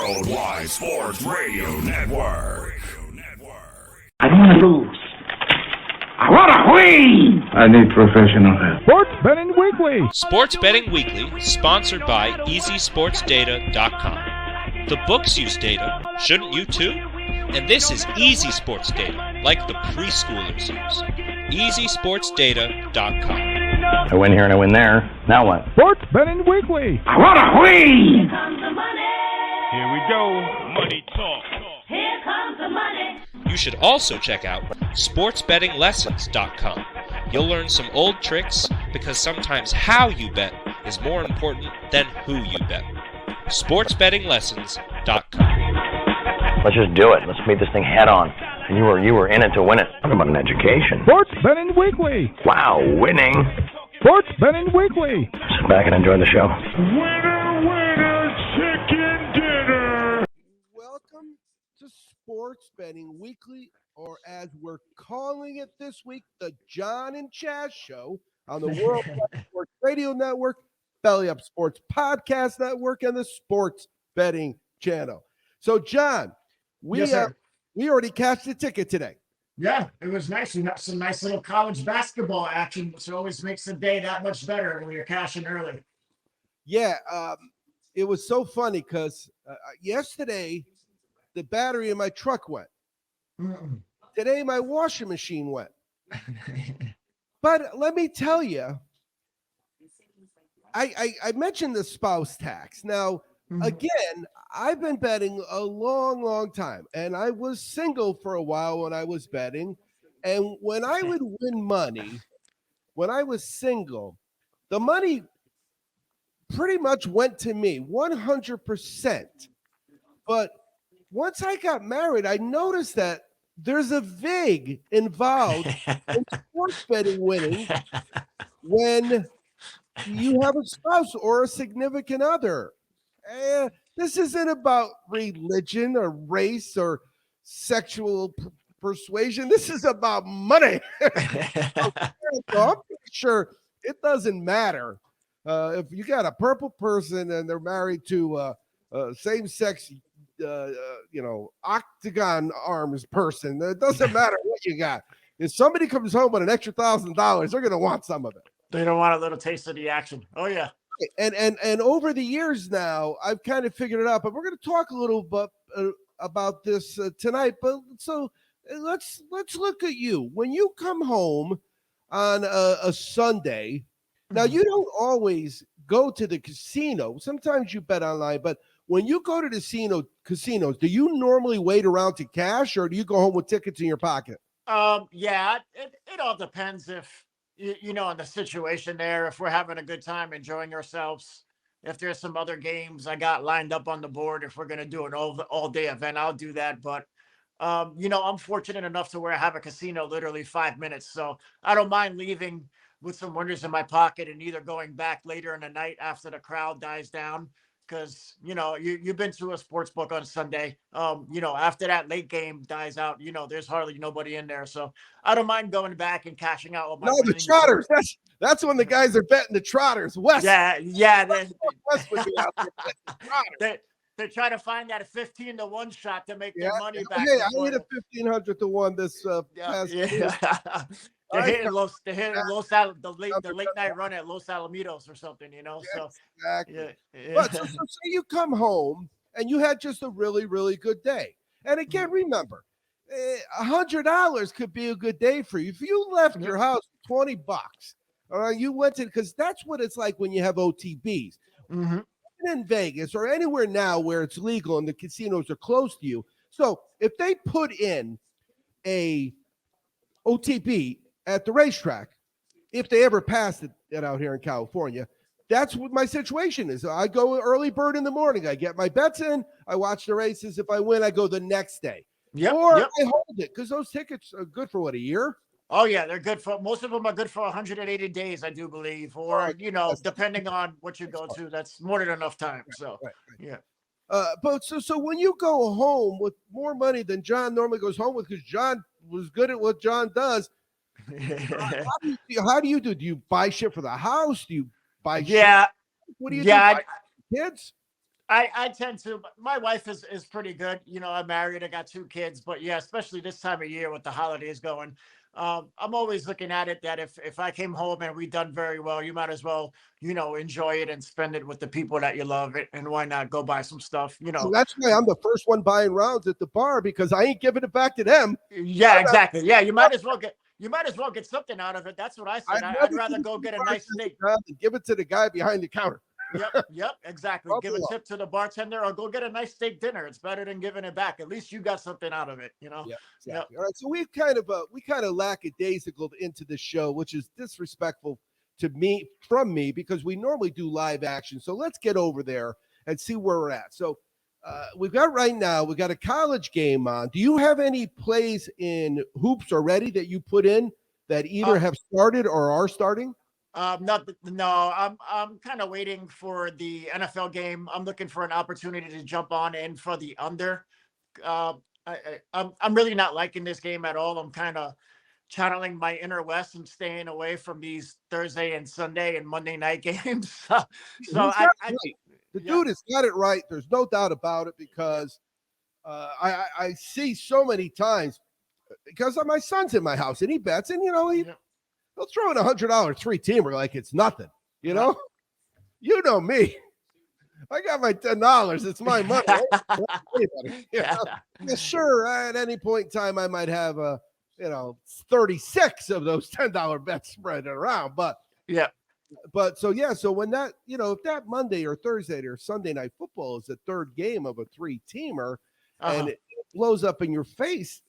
Worldwide Sports Radio Network. I don't want to lose. I want to win. I need professional help. Sports Betting Weekly. Sports Betting Weekly, sponsored by EasySportsData.com. The books use data, shouldn't you too? And this is Easy Sports Data, like the preschoolers use. EasySportsData.com. I win here and I win there. Now what? Sports Betting Weekly. I want to win. Here comes the money. Here we go. Money talk. Here comes the money. You should also check out SportsBettingLessons.com. You'll learn some old tricks because sometimes how you bet is more important than who you bet. SportsBettingLessons.com. Let's just do it. Let's meet this thing head on. And you were in it to win it. Talk about an education. Sports Betting Weekly. Wow, winning. Sports Betting Weekly. Sit back and enjoy the show. Winner, winner, chicken dinner. Welcome to Sports Betting Weekly, or as we're calling it this week, the John and Chaz Show on the Worldwide Sports Radio Network, Belly Up Sports Podcast Network, and the Sports Betting Channel. So, John, we already cashed the ticket today. Yeah, it was nice. We got some nice little college basketball action, which always makes the day that much better when you're cashing early. Yeah, it was so funny because yesterday the battery in my truck went. Mm-mm. Today my washing machine went. But let me tell you, I mentioned the spouse tax. Now, again, I've been betting a long, long time, and I was single for a while when I was betting. And when I would win money, when I was single, the money pretty much went to me 100%. But once I got married, I noticed that there's a VIG involved in sports betting winning when you have a spouse or a significant other. This isn't about religion or race or sexual persuasion. This is about money. So I'm pretty sure it doesn't matter if you got a purple person and they're married to a same-sex, octagon arms person. It doesn't matter what you got. If somebody comes home with an extra $1,000, they're going to want some of it. They don't want a little taste of the action. Oh, yeah. And over the years now, I've kind of figured it out, but we're going to talk a little bit about this tonight. But so let's look at you. When you come home on a Sunday, now you don't always go to the casino. Sometimes you bet online, but when you go to the casinos, do you normally wait around to cash, or do you go home with tickets in your pocket? Yeah, it all depends if on the situation there, if we're having a good time, enjoying ourselves, if there's some other games I got lined up on the board, if we're going to do an all day event, I'll do that. But, I'm fortunate enough to where I have a casino literally 5 minutes. So I don't mind leaving with some winners in my pocket and either going back later in the night after the crowd dies down. Because, you've been to a sports book on Sunday, after that late game dies out, there's hardly nobody in there. So I don't mind going back and cashing out. With my the Trotters. That's when the guys are betting the Trotters. West. Yeah. West would be out there. They're trying to find that 15-1 shot to make their money back. Hey, I need a 1,500-1 this past year. They're hitting the late night run at Los Alamitos or something, So exactly. Yeah. But so say you come home and you had just a really, really good day. And again, remember, $100 could be a good day for you. If you left your house $20, all right, you went to, because that's what it's like when you have OTBs. Mm-hmm. In Vegas or anywhere now where it's legal and the casinos are close to you. So if they put in a OTB at the racetrack, if they ever passed it out here in California, that's what my situation is. I go early bird in the morning. I get my bets in. I watch the races. If I win, I go the next day. I hold it because those tickets are good for, a year? Oh, yeah, they're good for – most of them are good for 180 days, I do believe. Or, depending on what you go to, that's more than enough time. Yeah. But so when you go home with more money than John normally goes home with, because John was good at what John does, how do you do? Do you buy shit for the house? Do you buy shit? Yeah. What do you do? Kids? I tend to. My wife is pretty good. I'm married. I got 2 kids, but yeah, especially this time of year with the holidays going, I'm always looking at it that if I came home and we done very well, you might as well enjoy it and spend it with the people that you love. And why not go buy some stuff? So that's why I'm the first one buying rounds at the bar because I ain't giving it back to them. Yeah, exactly. Yeah, you might as well get something out of it. That's what I said. I'd rather give go it get to a the nice steak. bartender than give it to the guy behind the counter. Yep, exactly. Give a tip to the bartender or go get a nice steak dinner. It's better than giving it back. At least you got something out of it, Yeah, exactly. Yep. All right, so we kind of lackadaisical into the show, which is disrespectful from me because we normally do live action. So let's get over there and see where we're at. So we got a college game on. Do you have any plays in hoops already that you put in that either have started or are starting? No. I'm kind of waiting for the NFL game. I'm looking for an opportunity to jump on in for the under. I'm really not liking this game at all. I'm kind of channeling my inner West and staying away from these Thursday and Sunday and Monday night games. The dude has got it right. There's no doubt about it because I see so many times because my son's in my house and he bets and he'll throw in $100 3-teamer like it's nothing. You know me. I got my $10. It's my money. Sure, at any point in time, I might have 36 of those $10 bets spread around. So when that, if that Monday or Thursday or Sunday night football is the third game of a 3-teamer and it blows up in your face,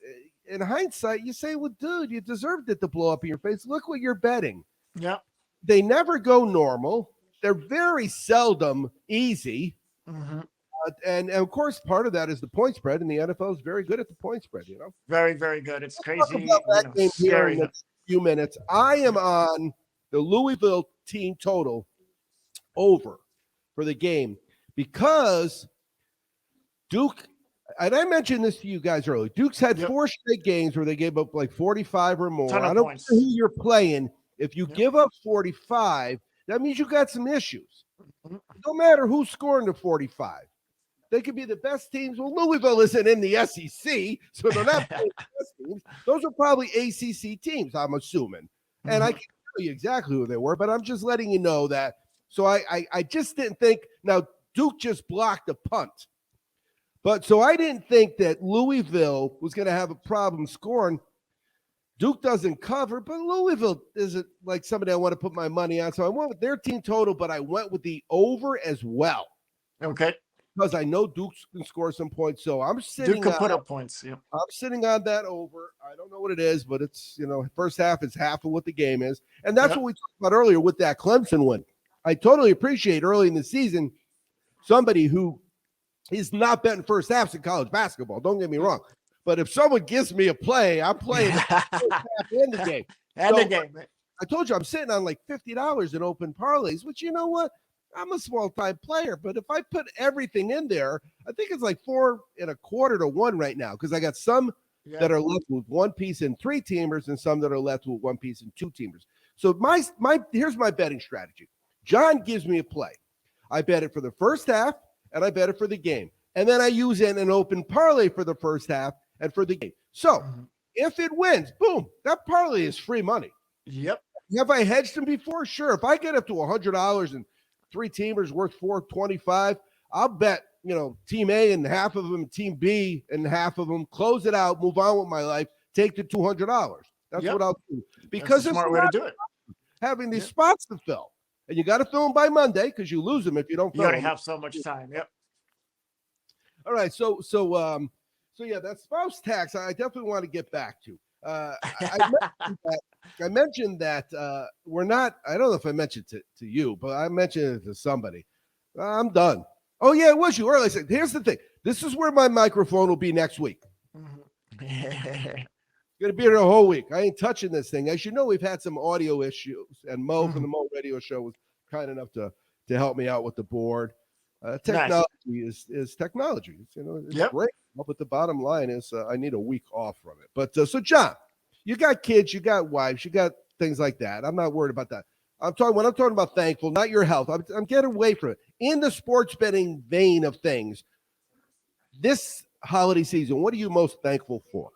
in hindsight, you say, well, dude, you deserved it to blow up in your face. Look what you're betting. Yeah. They never go normal. They're very seldom easy. Mm-hmm. And of course, part of that is the point spread, and the NFL is very good at the point spread, Very, very good. It's crazy. Scary. In a few minutes. I am on the Louisville team total over for the game because Duke, and I mentioned this to you guys earlier, Duke's had 4 straight games where they gave up like 45 or more. I don't care who you're playing. If you give up 45, that means you got some issues. No matter who's scoring the 45. They could be the best teams. Well, Louisville isn't in the SEC, so they're not playing the best teams. Those are probably ACC teams, I'm assuming. And I can't tell you exactly who they were, but I'm just letting you know that. So I just didn't think – now, Duke just blocked a punt. But so I didn't think that Louisville was going to have a problem scoring. Duke doesn't cover, but Louisville isn't like somebody I want to put my money on. So I went with their team total, but I went with the over as well. Okay. Because I know Duke can score some points. So I'm sitting Duke can put up points. Yeah. I'm sitting on that over. I don't know what it is, but it's, first half is half of what the game is. And that's what we talked about earlier with that Clemson win. I totally appreciate early in the season somebody who is not betting first halves in college basketball. Don't get me wrong. But if someone gives me a play, I'm playing the first half and the game. I told you I'm sitting on like $50 in open parlays, which you know what? I'm a small-time player, but if I put everything in there, I think it's like 4 1/4 to 1 right now because I got some that are left with 1 piece and 3-teamers and some that are left with 1 piece and 2-teamers. So here's my betting strategy. John gives me a play. I bet it for the first half, and I bet it for the game. And then I use it in an open parlay for the first half and for the game. So if it wins, boom, that parlay is free money. Yep. Have I hedged them before? Sure. If I get up to $100 and 3-teamers worth $425, I'll bet, team A and half of them, team B and half of them, close it out, move on with my life, take the $200. That's what I'll do. Because it's a smart way to do it. Having these spots to fill. And you got to fill them by Monday because you lose them if you don't fill them. You only have so much time. Yep. All right. So yeah, that spouse tax, I definitely want to get back to. I mentioned that we're not, I don't know if I mentioned it to you, but I mentioned it to somebody. I'm done. Oh, yeah, it was you earlier. I said, here's the thing. This is where my microphone will be next week. Going to be here the whole week. I ain't touching this thing. As you know, we've had some audio issues, and Mo from the Mo Radio Show was kind enough to help me out with the board. Technology is technology. It's great. But the bottom line is I need a week off from it. But so, John, you got kids, you got wives, you got things like that. I'm not worried about that. I'm talking about thankful, not your health. I'm getting away from it. In the sports betting vein of things, this holiday season, what are you most thankful for?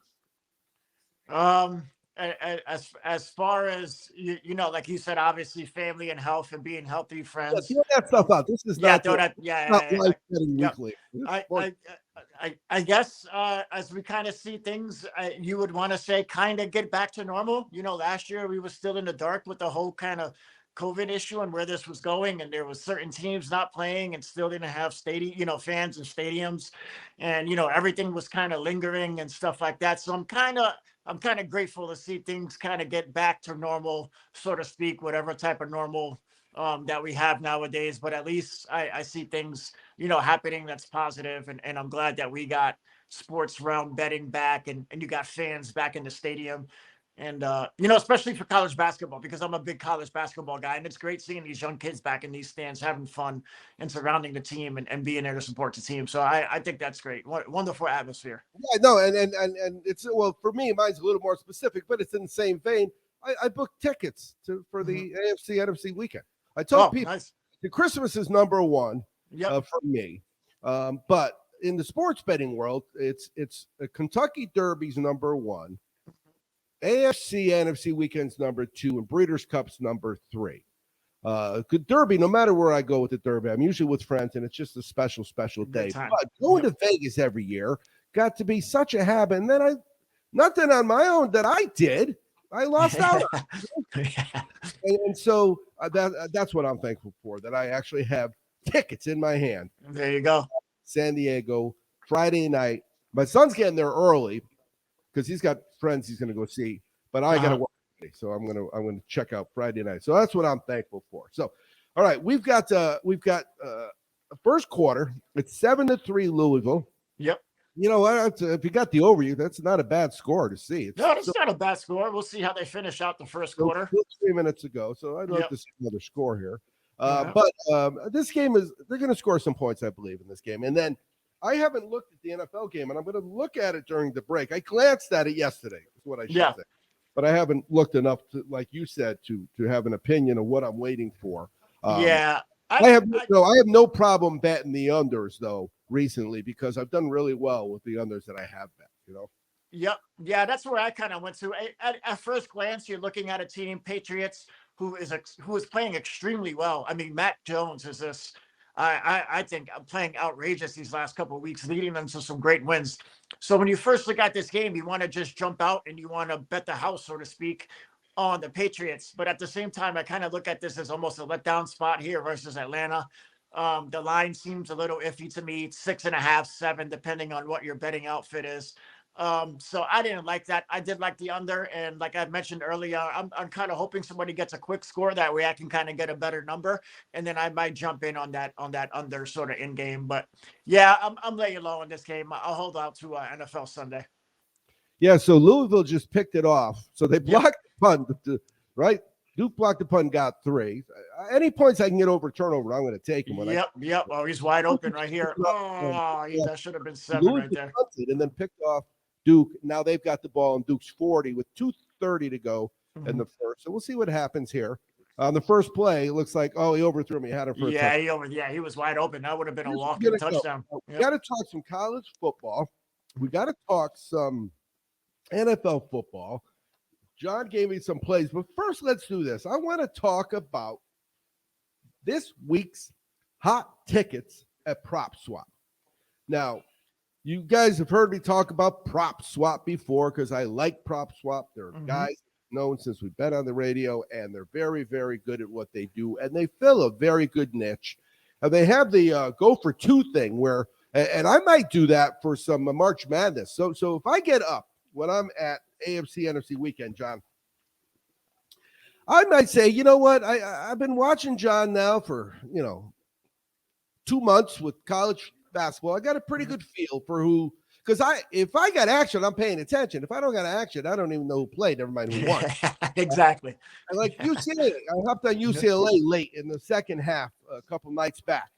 As far as like you said, obviously family and health and being healthy Yeah, friends. throw that stuff out. This is Yeah, not throw the, that. not Yeah. life betting Yep. weekly. This is I, sports- I guess as we kind of see things, you would want to say kind of get back to normal. Last year we were still in the dark with the whole kind of COVID issue and where this was going, and there was certain teams not playing and still didn't have fans in stadiums, and everything was kind of lingering and stuff like that. So I'm kind of grateful to see things kind of get back to normal, so to speak, whatever type of normal that we have nowadays. But at least I see things happening that's positive, and I'm glad that we got sports realm betting back, and you got fans back in the stadium, and especially for college basketball, because I'm a big college basketball guy, and it's great seeing these young kids back in these stands having fun and surrounding the team and being there to support the team. So I think that's great. Wonderful atmosphere. Yeah, no, and it's, well, for me, mine's a little more specific, but it's in the same vein. I booked tickets for the AFC NFC weekend. I told people Nice. the Christmas is number one Yep. for me, but in the sports betting world, it's Kentucky Derby's number one, AFC NFC weekend's number two, and Breeders' Cup's number three. Derby, no matter where I go with the Derby, I'm usually with friends, and it's just a special day. time. But going to Vegas every year got to be such a habit, and then nothing on my own that I did. I lost out. And so that's what I'm thankful for, that I actually have tickets in my hand. There you go. San Diego, Friday night. My son's getting there early because he's got friends he's going to go see, but I got to work today, so I'm going to check out Friday night. So that's what I'm thankful for. So, all right, we've got a first quarter. It's 7-3 Louisville. Yep. You know what? If you got the over, that's not a bad score to see. No, it's not a bad score. We'll see how they finish out the first quarter. 3 minutes ago, so I'd like to see another score here. Yeah. But this game they're going to score some points, I believe, in this game. And then I haven't looked at the NFL game, and I'm going to look at it during the break. I glanced at it yesterday, is what I should say. But I haven't looked enough to, like you said, to have an opinion of what I'm waiting for. I have no problem betting the unders though recently, because I've done really well with the unders that I have bet. Yep. Yeah, that's where I kind of went to. At first glance, you're looking at a team, Patriots, who is playing extremely well. I mean, Matt Jones is this. I think playing outrageous these last couple of weeks, leading them to some great wins. So when you first look at this game, you want to just jump out and you want to bet the house, so to speak, on the Patriots. But at the same time, I kind of look at this as almost a letdown spot here versus Atlanta. The line seems a little iffy to me, 6.5, 7, depending on what your betting outfit is. So I didn't like that. I did like the under, and like I mentioned earlier, I'm kind of hoping somebody gets a quick score, that way I can kind of get a better number, and then I might jump in on that under sort of in game. But yeah, I'm laying low on this game. I'll hold out to NFL Sunday. Yeah, so Louisville just picked it off. So they blocked the punt, right? Duke blocked the punt and got 3. Any points I can get over turnover, I'm going to take them. Yep. Oh, he's wide open right here. Oh, that should have been 7 right there. And then picked off Duke. Now they've got the ball in Duke's 40 with 2:30 to go in the first. So we'll see what happens here. On the first play, it looks like, he overthrew me. Had him for a touchdown. He was wide open. That would have been a walk-in touchdown. We got to talk some college football. We got to talk some NFL football. John gave me some plays, but first let's do this. I want to talk about this week's hot tickets at Prop Swap. Now, you guys have heard me talk about Prop Swap before, because I like Prop Swap. They're guys known since we've been on the radio, and they're very, very good at what they do, and they fill a very good niche. They have the go for 2 thing where, and I might do that for some March Madness. So if I get up when I'm at AFC NFC weekend, John, I might say, you know what? I've been watching John now for 2 months with college basketball. I got a pretty good feel for who, because if I got action, I'm paying attention. If I don't got action, I don't even know who played. Never mind who won. Exactly. I like UCLA. I hopped on UCLA late in the second half a couple nights back.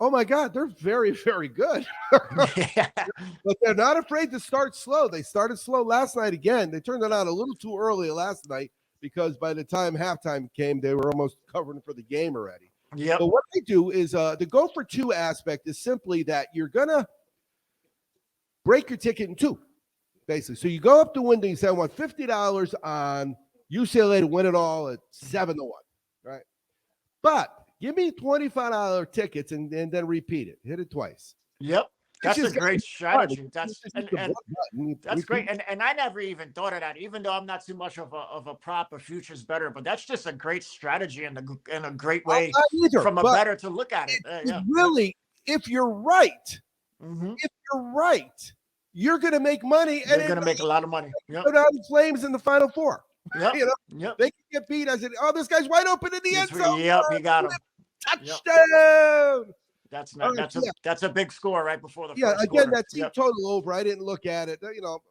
Oh my God, they're very, very good. But they're not afraid to start slow. They started slow last night again. They turned it on a little too early last night, because by the time halftime came, they were almost covering for the game already. Yep. But what they do is the go for two aspect is simply that you're gonna break your ticket in two, basically. So you go up to window, you say, I want $50 on UCLA to win it all at 7-1, right? But give me $25 tickets and then repeat it. Hit it twice. Yep. That's a great strategy. That's great. Repeat. And I never even thought of that, even though I'm not too much of a prop or futures better, but that's just a great strategy and a great way from a better to look at it. Really, if you're right, Mhm. if you're right, you're going to make money. You're going to make a lot of money. Yep. Go down in flames in the Final Four. Yep. You know, Yep. they can get beat. I said, oh, this guy's wide open in the end zone. Yep, you got him. Touchdown. That's not. That's a big score right before the Yeah, first again, quarter. that team total over. I didn't look at it. You know,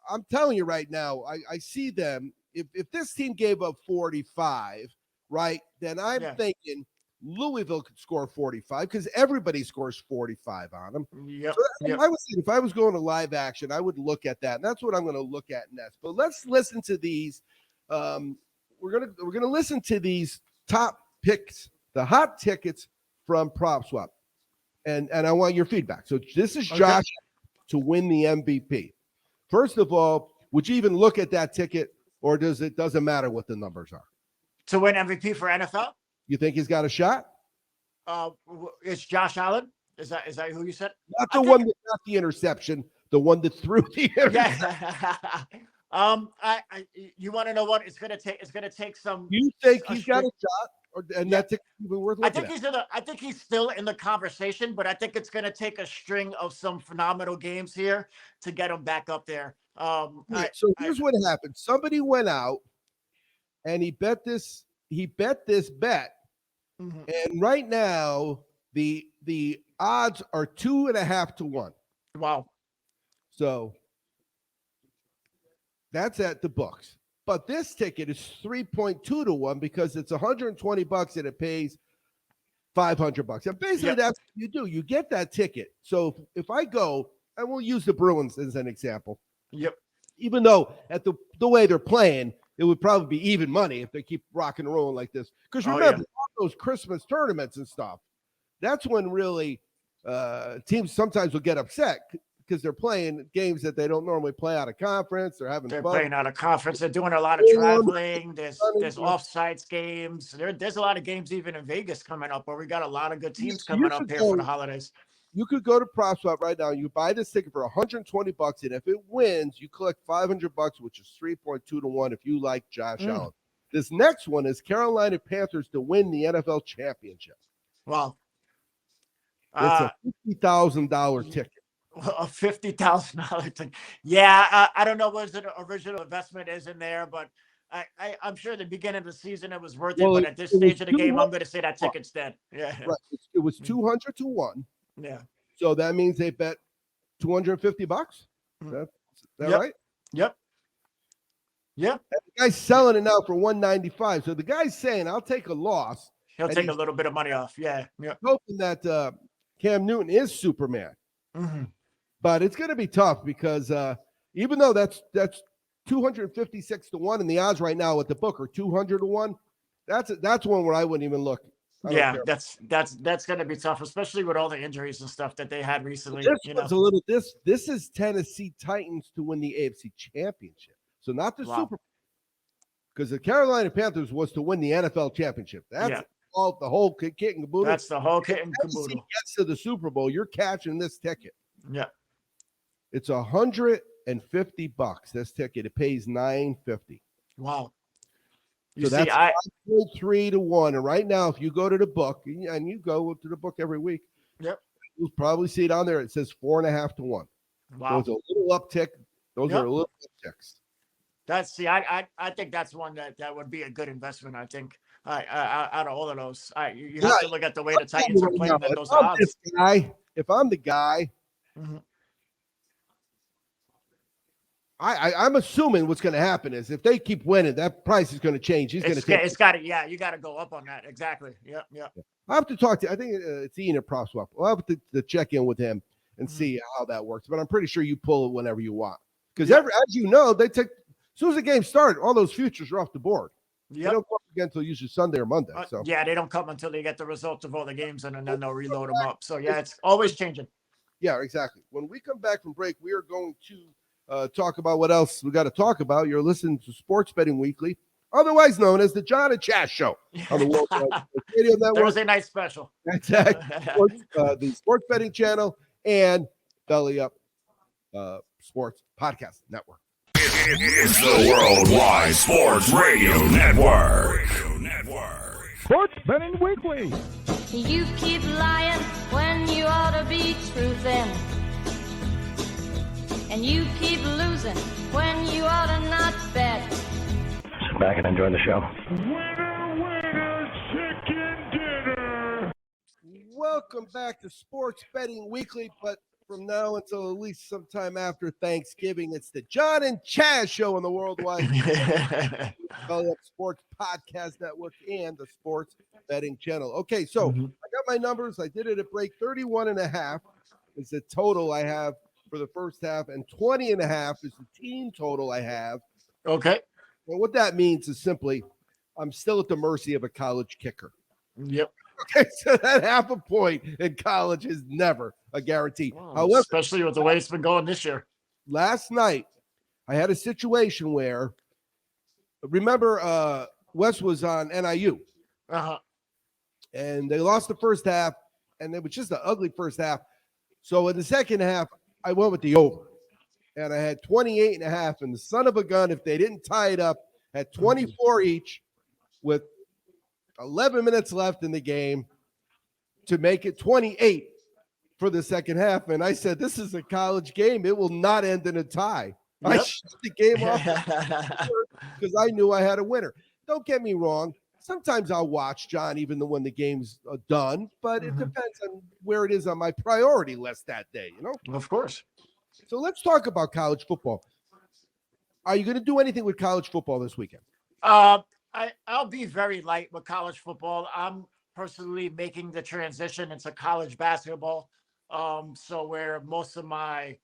I'm telling you right now, I see them. If this team gave up 45, right, then I'm thinking Louisville could score 45 because everybody scores 45 on them. Yep. So I was, if I was going to live action, I would look at that, and that's what I'm going to look at next. But let's listen to these. We're gonna listen to these top picks, the hot tickets from PropSwap, and I want your feedback. So this is Josh to win the MVP. First of all, would you even look at that ticket, or doesn't matter what the numbers are? To win MVP for NFL? You think he's got a shot? It's Josh Allen. Is that who you said? Not the one that got the interception, the one that threw the interception. Yeah. You want to know what it's gonna take? It's gonna take some. You think he's got a shot, that ticket's even worth looking at? I think he's still in the conversation, but I think it's gonna take a string of some phenomenal games here to get him back up there. So here's what happened. Somebody went out and he bet this bet. Mm-hmm. And right now the odds are 2.5 to 1. Wow. So that's at the books. But this ticket is 3.2 to 1 because it's $120 and it pays $500. And basically that's what you do. You get that ticket. So if I go, and we'll use the Bruins as an example. Yep. Even though at the way they're playing, it would probably be even money if they keep rocking and rolling like this. Because remember, all those Christmas tournaments and stuff, that's when really teams sometimes will get upset because they're playing games that they don't normally play out of conference. They're having fun. Playing out of conference. They're doing a lot of traveling. There's offsites games. There's a lot of games even in Vegas coming up where we got a lot of good teams coming up here for the holidays. You could go to PropSwap right now. You buy this ticket for $120, and if it wins, you collect $500, which is 3.2 to 1 if you like Josh Allen. This next one is Carolina Panthers to win the NFL championship. Wow. It's a $50,000 ticket. A $50,000 ticket. Yeah, I don't know what the original investment is in there, but I'm sure at the beginning of the season it was worth it. But at this stage of the game, I'm going to say that ticket's dead. Yeah. Right. It was 200 to 1. Yeah. So that means they bet $250. That right? Yep. And the guy's selling it now for $195. So the guy's saying, "I'll take a loss." He'll take a little bit of money off. Yeah. Hoping that Cam Newton is Superman. Mm-hmm. But it's going to be tough because even though that's 256 to 1, and the odds right now at the book are 200 to 1, that's one where I wouldn't even look. Yeah, that's going to be tough, especially with all the injuries and stuff that they had recently. This is Tennessee Titans to win the AFC Championship, so not the Super Bowl, because the Carolina Panthers was to win the NFL Championship. That's all the whole kit and caboodle. That's the whole kit and caboodle. Gets to the Super Bowl, you're catching this ticket. Yeah, it's $150. This ticket, it pays $950. Wow. So that's 5.3 to 1. And right now, if you go to the book, and you go to the book every week, you'll probably see it on there. It says 4.5 to 1. Wow. So it's a little uptick. Those are a little upticks. I think that's one that would be a good investment. I think out of all of those, you have to look at the way the Titans are playing at those odds. If I'm the guy, I'm assuming what's going to happen is if they keep winning, that price is going to change. He's going to take. It's got to. Yeah, you got to go up on that. Exactly. Yeah. I have to talk to. I think it's Ian at PropSwap. I'll have to check in with him and see how that works. But I'm pretty sure you pull it whenever you want because as you know, they take soon as the game started, all those futures are off the board. They Yep. don't come up again until usually Sunday or Monday. So Yeah, they don't come until they get the results of all the games, and then they'll reload them up. So yeah, it's always changing. yeah, exactly. When we come back from break, we are going to talk about what else we got to talk about. You're listening to Sports Betting Weekly, otherwise known as the John and Chaz Show on the World Radio Network. Thursday night special. Exactly. The Sports Betting Channel and Belly Up Sports Podcast Network. It's the Worldwide Sports Radio Network. Sports Betting Weekly. You keep lying when you ought to be truthing. And you keep losing when you ought to not bet. Sit back and enjoy the show. Winner, chicken dinner. Welcome back to Sports Betting Weekly, but from now until at least sometime after Thanksgiving, it's the John and Chaz Show on the Worldwide Belly Up Sports Podcast Network and the Sports Betting Channel. Okay, so I got my numbers. I did it at break. 31.5 is the total I have for the first half, and 20.5 is the team total I have. Okay. And what that means is simply I'm still at the mercy of a college kicker. Yep. Okay, so that half a point in college is never a guarantee. However, especially with the way it's been going this year. last night I had a situation where, remember, Wes was on NIU, and they lost the first half, and it was just an ugly first half. So in the second half, I went with the over, and I had 28.5, and the son of a gun, if they didn't tie it up, at 24 each with 11 minutes left in the game to make it 28 for the second half. And I said, this is a college game. It will not end in a tie. Yep. I shut the game off because I knew I had a winner. Don't get me wrong. Sometimes I'll watch, John, even when the game's done, but it depends on where it is on my priority list that day, you know? Of course. So let's talk about college football. Are you going to do anything with college football this weekend? I'll be very light with college football. I'm personally making the transition into college basketball. So where most of my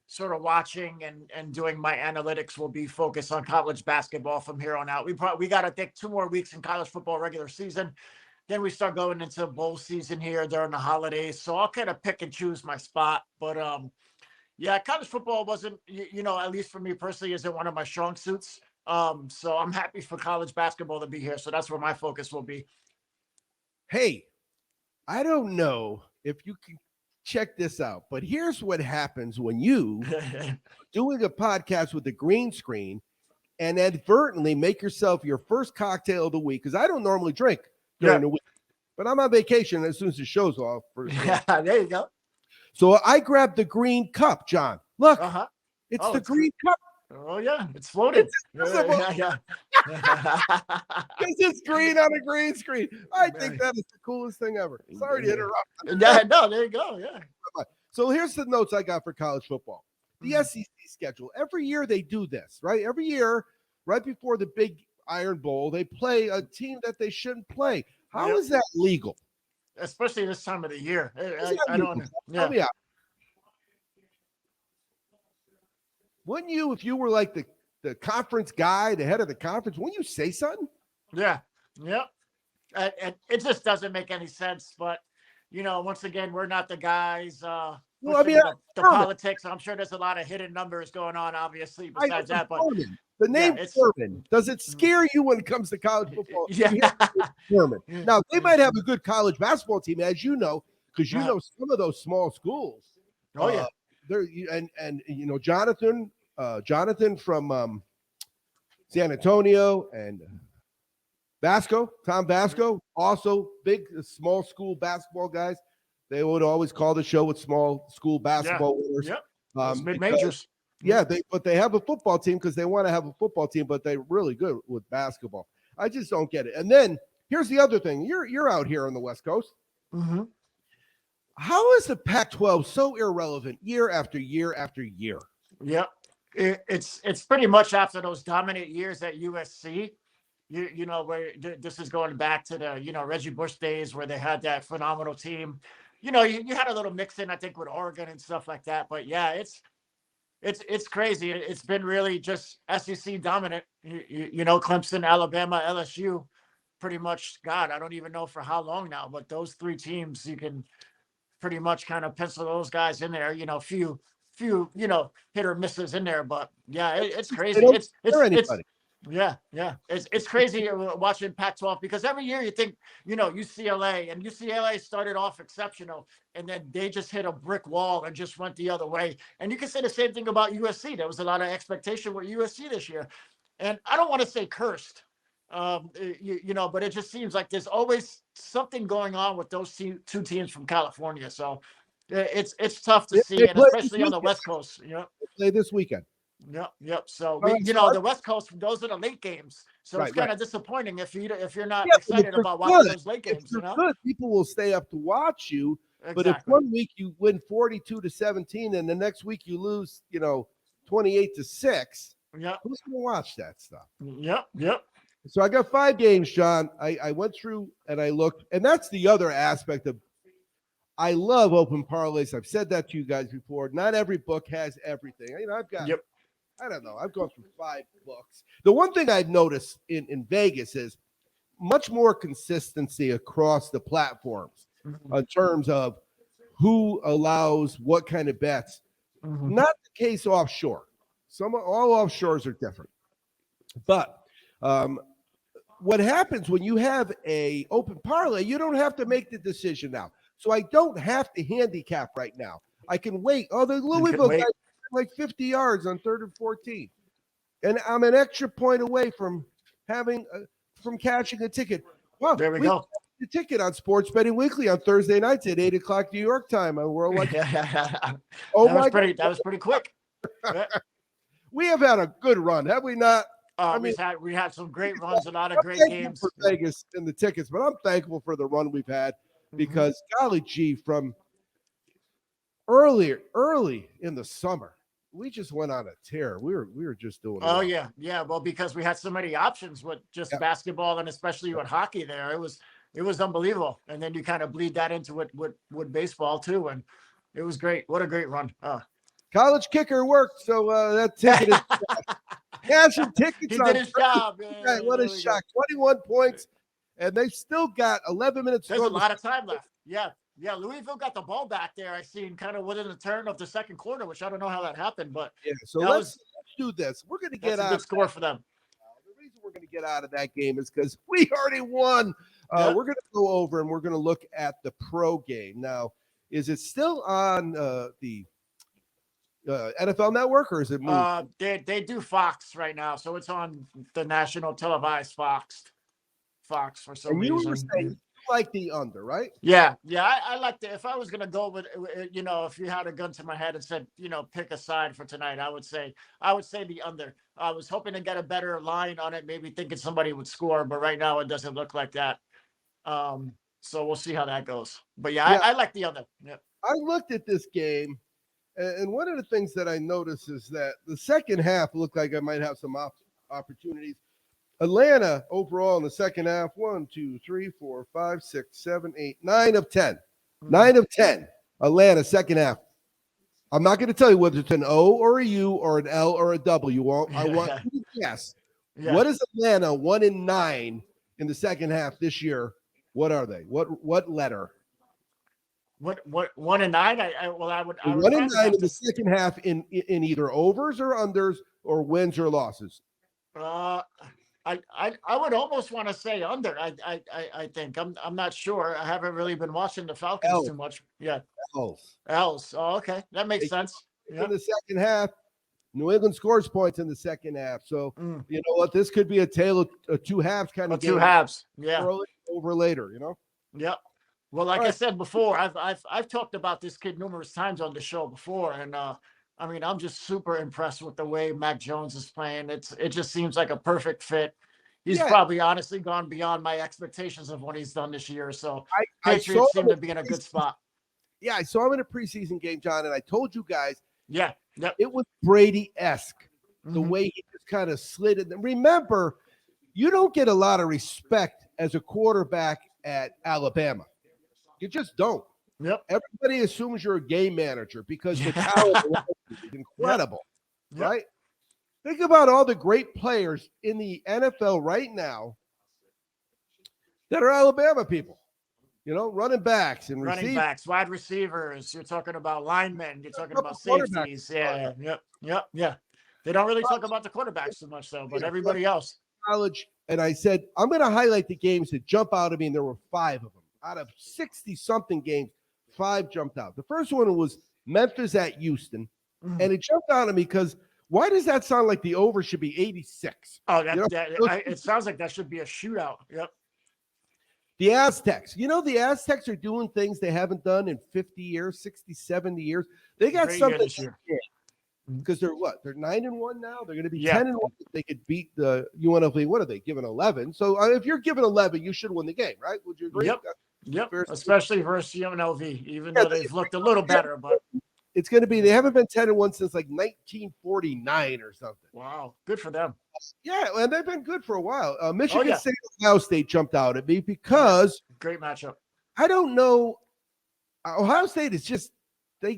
sort of watching and doing my analytics will be focused on college basketball from here on out. We got to take 2 more weeks in college football regular season. Then we start going into bowl season here during the holidays. So I'll kind of pick and choose my spot. But yeah, college football wasn't, at least for me personally, isn't one of my strong suits. So I'm happy for college basketball to be here. So that's where my focus will be. Hey, I don't know if you can check this out, but here's what happens when you doing a podcast with the green screen and inadvertently make yourself your first cocktail of the week. Because I don't normally drink during the week, but I'm on vacation as soon as the show's off. There you go. So I grabbed the green cup, John. Look, it's the green cup. Oh, yeah, it's floating. Because it's green on a green screen. I think that is the coolest thing ever. Sorry to interrupt. No, there you go. Yeah. So here's the notes I got for college football. The SEC schedule. Every year they do this, right? Every year, right before the big Iron Bowl, they play a team that they shouldn't play. How is that legal? Especially this time of the year. I don't know. Tell me out. Wouldn't you, if you were like the conference guy, the head of the conference, wouldn't you say something? Yeah. And it just doesn't make any sense. But, once again, we're not the guys. The politics. I'm sure there's a lot of hidden numbers going on, obviously, besides that. But the name Furman, does it scare you when it comes to college football? Furman. Now, they might have a good college basketball team, as you know, because you know some of those small schools. Oh, yeah. There and Jonathan from San Antonio and Tom Vasco, also big small school basketball guys. They would always call the show with small school basketball winners. Yep. Mid-majors. Yeah, but they have a football team because they want to have a football team, but they're really good with basketball. I just don't get it. And then here's the other thing: you're out here on the West Coast. Mm-hmm. How is the Pac-12 so irrelevant year after year after year? Yeah, it's pretty much after those dominant years at USC. Where this is going back to the Reggie Bush days where they had that phenomenal team. You had a little mix in, I think, with Oregon and stuff like that. But yeah, it's crazy. It's been really just SEC dominant. You know, Clemson, Alabama, LSU, pretty much. God, I don't even know for how long now, but those three teams, you can pretty much kind of pencil those guys in there. You know, few hit or misses in there, but yeah, it's They crazy. don't It's scare anybody. yeah, it's crazy watching Pac-12 because every year you think, UCLA started off exceptional and then they just hit a brick wall and just went the other way. And you can say the same thing about USC. There was a lot of expectation with USC this year, and I don't want to say cursed, but it just seems like there's always something going on with those two teams from California. So it's tough to see, and play this especially on the weekend. West Coast. They play this weekend. Yep. So All right, so the West Coast, those are the late games. So it's kind of disappointing if you're not Yeah, but excited if about you're watching good- those late if games. you're good, people will stay up to watch you. But if Exactly. one week you win 42-17 and the next week you lose, 28-6, Yep. who's going to watch that stuff? Yep. So I got 5 games, John. I went through and I looked, and that's the other aspect of. I love open parlays. I've said that to you guys before. Not every book has everything. I've got. Yep. I don't know. I've gone through 5 books. The one thing I've noticed in Vegas is much more consistency across the platforms in terms of who allows what kind of bets. Not the case offshore. All offshores are different. But what happens when you have a open parlay, you don't have to make the decision now. So I don't have to handicap right now. I can wait. Oh, the Louisville guy like 50 yards on 3rd and 14. And I'm an extra point away from from cashing a ticket. Wow, There we go. The ticket on Sports Betting Weekly on Thursday nights at 8:00 New York time on World Wide. Oh that my God. God. That was pretty quick. Yeah. We have had a good run, have we not? We had some great runs, a lot of great Thankful games for Vegas and the tickets, but I'm thankful for the run we've had because golly gee, from early in the summer, we just went on a tear. We were just doing. Oh yeah. Well, because we had so many options with just basketball and especially with hockey there, it was unbelievable. And then you kind of bleed that into it with baseball too, and it was great. What a great run! College kicker worked, so that ticket is cashing tickets. He did his job. Yeah, what a shock! 21 points, and they've still got 11 minutes. There's a lot of time left. Yeah, Louisville got the ball back there. I seen kind of within the turn of the second quarter, which I don't know how that happened, but so let's do this. We're going to get out. Good score for them. The reason we're going to get out of that game is because we already won. We're going to go over and we're going to look at the pro game now. Is it still on the NFL Network or is it moved? They do Fox right now, so it's on the national televised Fox for some reason. You were saying like the under, right? Yeah. I like the. If I was gonna go with, if you had a gun to my head and said, pick a side for tonight, I would say the under. I was hoping to get a better line on it, maybe thinking somebody would score, but right now it doesn't look like that. So we'll see how that goes. But I like the under. Yeah. I looked at this game, and one of the things that I noticed is that the second half looked like I might have some opportunities. Atlanta overall in the second half, 1, 2, 3, 4, 5, 6, 7, 8, 9 of 10. 9 of 10. Atlanta second half. I'm not going to tell you whether it's an O or a U or an L or a W. I want you to guess. Yeah. What is Atlanta 1 and 9 in the second half this year? What are they? What letter? What 1 and 9? I would 1 and 9 in the second half in either overs or unders or wins or losses. I would almost want to say under. I think I'm not sure. I haven't really been watching the Falcons too much. Yeah. L's. Oh, okay, that makes sense. In the second half, New England scores points in the second half. So you know what? This could be a tale of 2 halves kind of game. 2 halves. Yeah. Early, over later. Yep. Well, like I said before, I've talked about this kid numerous times on the show before, and I'm just super impressed with the way Mac Jones is playing. It just seems like a perfect fit. He's probably honestly gone beyond my expectations of what he's done this year. So Patriots seem to be in a good spot. Yeah, I saw him in a preseason game, John, and I told you guys. Yeah. It was Brady-esque, the way he just kind of slid it. And remember, you don't get a lot of respect as a quarterback at Alabama. You just don't. Yep. Everybody assumes you're a game manager because the talent is incredible. right? Think about all the great players in the NFL right now that are Alabama people. Running backs and Running receivers. backs, wide receivers. You're talking about linemen. You're talking about Quarterbacks. safeties. Yeah. Yep. They don't really talk about the quarterbacks so much, though, but everybody else. College, and I said, I'm going to highlight the games that jump out at me, and there were 5 of them. Out of 60-something games, 5 jumped out. The first one was Memphis at Houston, and it jumped out at me because why does that sound like the over should be 86? Oh, it sounds like that should be a shootout. Yep. The Aztecs. The Aztecs are doing things they haven't done in 50 years, 60, 70 years. They got something this year. Because they're 9-1 now. They're going to be 10-1. They could beat the UNLV. What are they giving 11? So if you're giving 11, you should win the game, right? Would you agree? Yep. Especially versus UNLV, even though they've looked a little better, but it's going to be. They haven't been 10-1 since like 1949 or something. Wow, good for them. Yeah, and they've been good for a while. Michigan State, Ohio State jumped out at me because great matchup. I don't know. Ohio State is just they're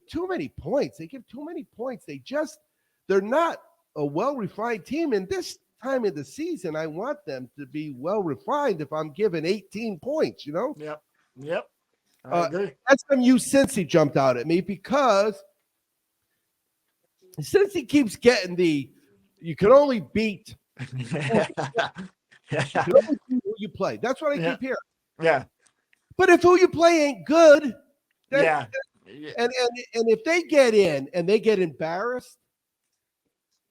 too many points. They give too many points. They're not a well-refined team. And this time of the season, I want them to be well-refined if I'm giving 18 points, Yep. I agree. SMU Cincy jumped out at me because Cincy keeps getting you can only beat who you play. That's what I keep hearing. Yeah. But if who you play ain't good, and if they get in and they get embarrassed,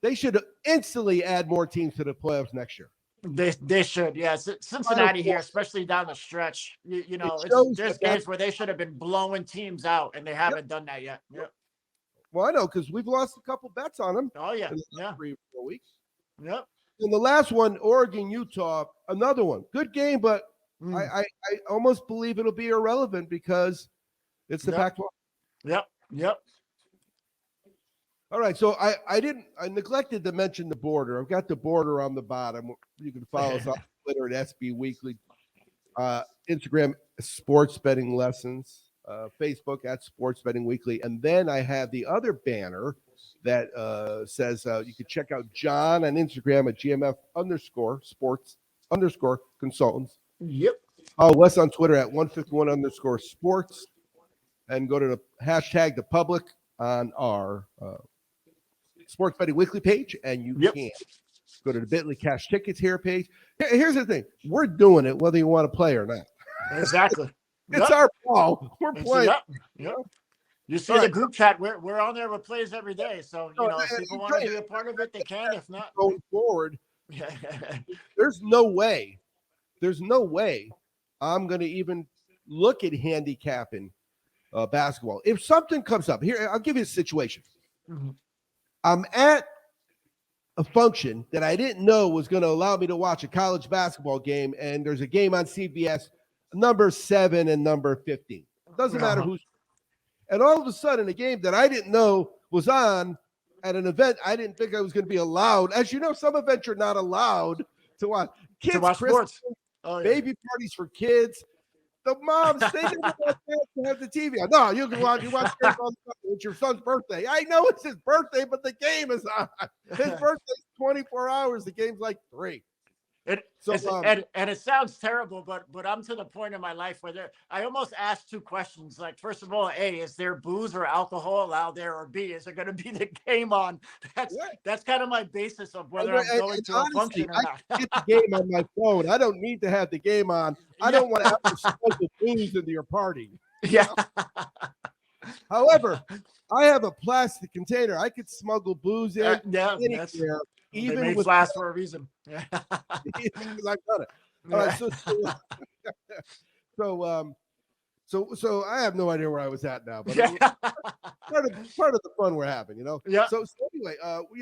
they should instantly add more teams to the playoffs next year. They should, yes. Cincinnati here, especially down the stretch. There's games where they should have been blowing teams out, and they haven't done that yet. Yep. Well, I know because we've lost a couple bets on them. Oh yeah, 3 or 4 weeks. Yep. And the last one, Oregon, Utah, another one, good game, but I almost believe it'll be irrelevant because it's the Pac-12. Yep. All right, so I neglected to mention the border. I've got the border on the bottom. You can follow us on Twitter at SB Weekly, Instagram Sports Betting Lessons, Facebook at Sports Betting Weekly, and then I have the other banner that says you can check out John on Instagram at GMF_sports_consultants. Yep. Wes on Twitter at 151_sports, and go to the hashtag the public on our Sports Betting Weekly page, and you can go to the Bitly Cash Tickets here page. Here's the thing: we're doing it whether you want to play or not. Exactly. It's our ball. We're playing. Yep. You see the group chat. We're on there with plays every day. So if people want to be a part of it, they can. If not, going forward, there's no way I'm going to even look at handicapping basketball. If something comes up here, I'll give you a situation. Mm-hmm. I'm at a function that I didn't know was going to allow me to watch a college basketball game, and there's a game on CBS, number 7 and number 15. It doesn't matter who's. And all of a sudden, a game that I didn't know was on at an event I didn't think I was going to be allowed. As you know, some events you're not allowed to watch. Kids, to watch sports. Baby parties for kids. The moms, they didn't want to have the TV on. No, you can watch. You watch it's your son's birthday. I know it's his birthday, but the game is on. His birthday's 24 hours. The game's like 3. And it sounds terrible, but I'm to the point in my life where I almost asked 2 questions. Like, first of all, A, is there booze or alcohol allowed there? Or B, is it going to be the game on? That's kind of my basis of whether I'm going to a function or not. I get the game on my phone. I don't need to have the game on. I don't want to have to smuggle booze into your party. Yeah. However, I have a plastic container. I could smuggle booze in anywhere. Even they made flask for a reason. Yeah. I've done it. All right, so I have no idea where I was at now, but part of the fun we're having, Yeah. So anyway,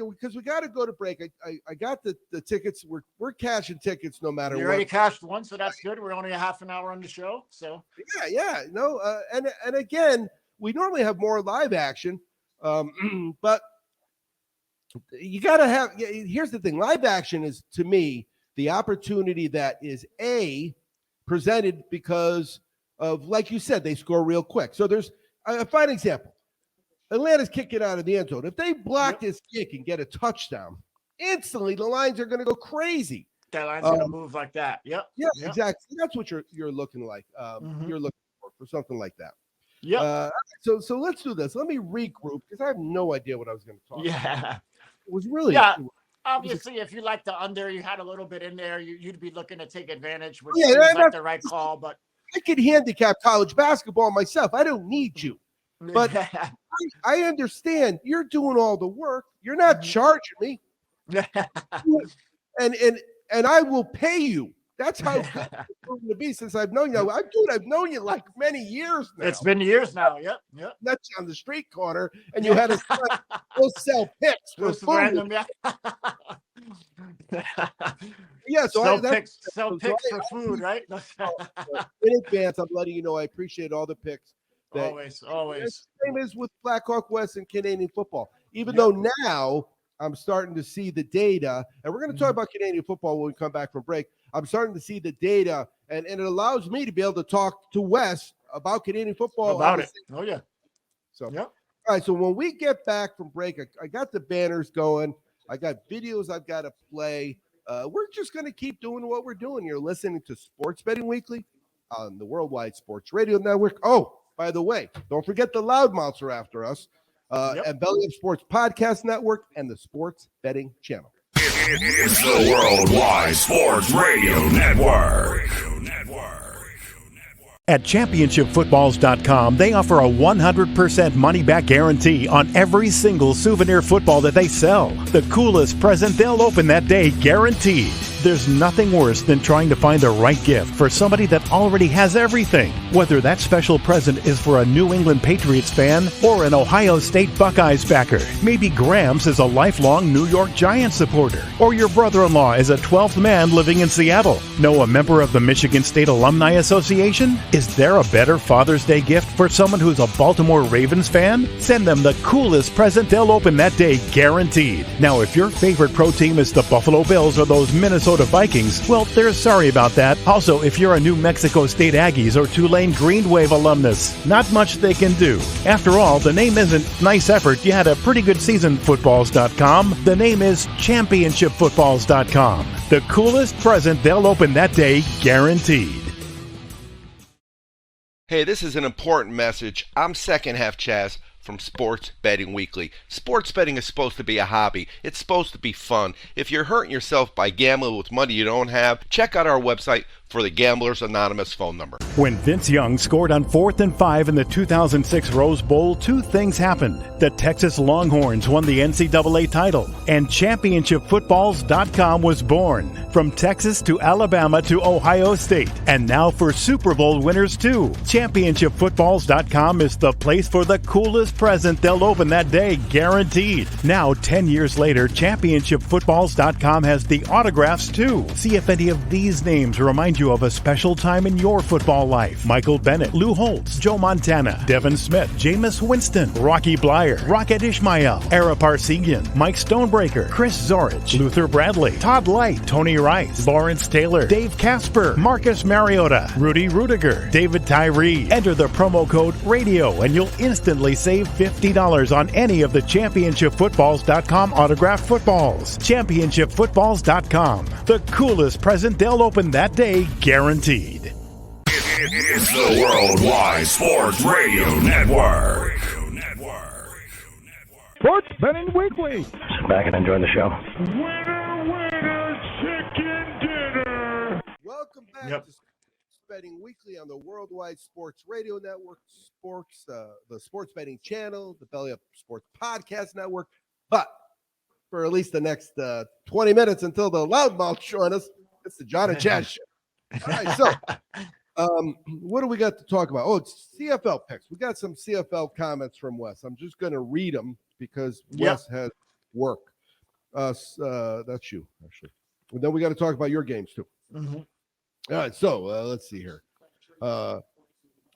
because we got to go to break. I got the tickets. We're cashing tickets no matter what. You already cashed one, so that's good. We're only a half an hour on the show, so yeah. No, and again, we normally have more live action, but. You got to have. Here's the thing: live action is, to me, the opportunity that is presented because of, like you said, they score real quick. So there's a fine example. Atlanta's kicking out of the end zone. If they block this kick and get a touchdown, instantly the lines are going to go crazy. That line's going to move like that. Yep. Yeah, exactly. That's what you're looking like. You're looking for something like that. Yeah. So let's do this. Let me regroup because I have no idea what I was going to talk about. Yeah. It was really. Yeah. Obviously, if you like the under, you had a little bit in there, you'd be looking to take advantage, which seems like the right call. But I could handicap college basketball myself. I don't need you. But I understand you're doing all the work. You're not charging me. and I will pay you. That's how it's proven to be since I've known you. I've known you like many years now. It's been years now. Yep. That's on the street corner, and you had to go sell picks for food. Random, So sell picks for food, right? In advance, I'm letting you know I appreciate all the picks. Always. Same as with Blackhawk West and Canadian football. Even though now I'm starting to see the data, and we're going to talk about Canadian football when we come back from break. I'm starting to see the data, and it allows me to be able to talk to Wes about Canadian football. About it. Oh, yeah. So, all right. So when we get back from break, I got the banners going. I got videos I've got to play. We're just going to keep doing what we're doing. You're listening to Sports Betting Weekly on the Worldwide Sports Radio Network. Oh, by the way, don't forget the Loudmouths are after us. And Belly Up Sports Podcast Network and the Sports Betting Channel. It's the Worldwide Sports Radio Network. At championshipfootballs.com, they offer a 100% money-back guarantee on every single souvenir football that they sell. The coolest present they'll open that day, guaranteed. There's nothing worse than trying to find the right gift for somebody that already has everything. Whether that special present is for a New England Patriots fan or an Ohio State Buckeyes backer. Maybe Gramps is a lifelong New York Giants supporter. Or your brother-in-law is a 12th man living in Seattle. Know a member of the Michigan State Alumni Association? Is there a better Father's Day gift for someone who's a Baltimore Ravens fan? Send them the coolest present they'll open that day, guaranteed. Now, if your favorite pro team is the Buffalo Bills or those Minnesota Vikings, well, they're sorry about that. Also, if you're a New Mexico State Aggies or Tulane Green Wave alumnus, not much they can do. After all, the name isn't nice effort, you had a pretty good season, footballs.com. The name is championshipfootballs.com. The coolest present they'll open that day, guaranteed. Hey, this is an important message. I'm Second Half Chaz from Sports Betting Weekly. Sports betting is supposed to be a hobby. It's supposed to be fun. If you're hurting yourself by gambling with money you don't have, check out our website for the Gamblers Anonymous phone number. When Vince Young scored on 4th and 5 in the 2006 Rose Bowl, two things happened. The Texas Longhorns won the NCAA title, and ChampionshipFootballs.com was born. From Texas to Alabama to Ohio State, and now for Super Bowl winners too. ChampionshipFootballs.com is the place for the coolest present they'll open that day, guaranteed. Now, 10 years later, ChampionshipFootballs.com has the autographs too. See if any of these names remind you of a special time in your football life. Michael Bennett, Lou Holtz, Joe Montana, Devin Smith, Jameis Winston, Rocky Blyer, Rocket Ishmael, Ara Parsegian, Mike Stonebreaker, Chris Zorich, Luther Bradley, Todd Light, Tony Rice, Lawrence Taylor, Dave Casper, Marcus Mariota, Rudy Rudiger, David Tyree. Enter the promo code RADIO and you'll instantly save $50 on any of the ChampionshipFootballs.com autographed footballs. ChampionshipFootballs.com. The coolest present they'll open that day, guaranteed. It's the Worldwide Sports Radio Network. Sports Betting Weekly. Sit back and enjoy the show. Winner, chicken dinner. Welcome back to Sports Betting Weekly on the Worldwide Sports Radio Network, the Sports Betting Channel, the Belly Up Sports Podcast Network. But for at least the next 20 minutes until the loudmouths join us, it's the John and Chaz show. All right, so what do we got to talk about? Oh, it's CFL picks. We got some CFL comments from Wes. I'm just going to read them because Wes has work. That's you, actually. And then we got to talk about your games, too. Mm-hmm. All right, so let's see here.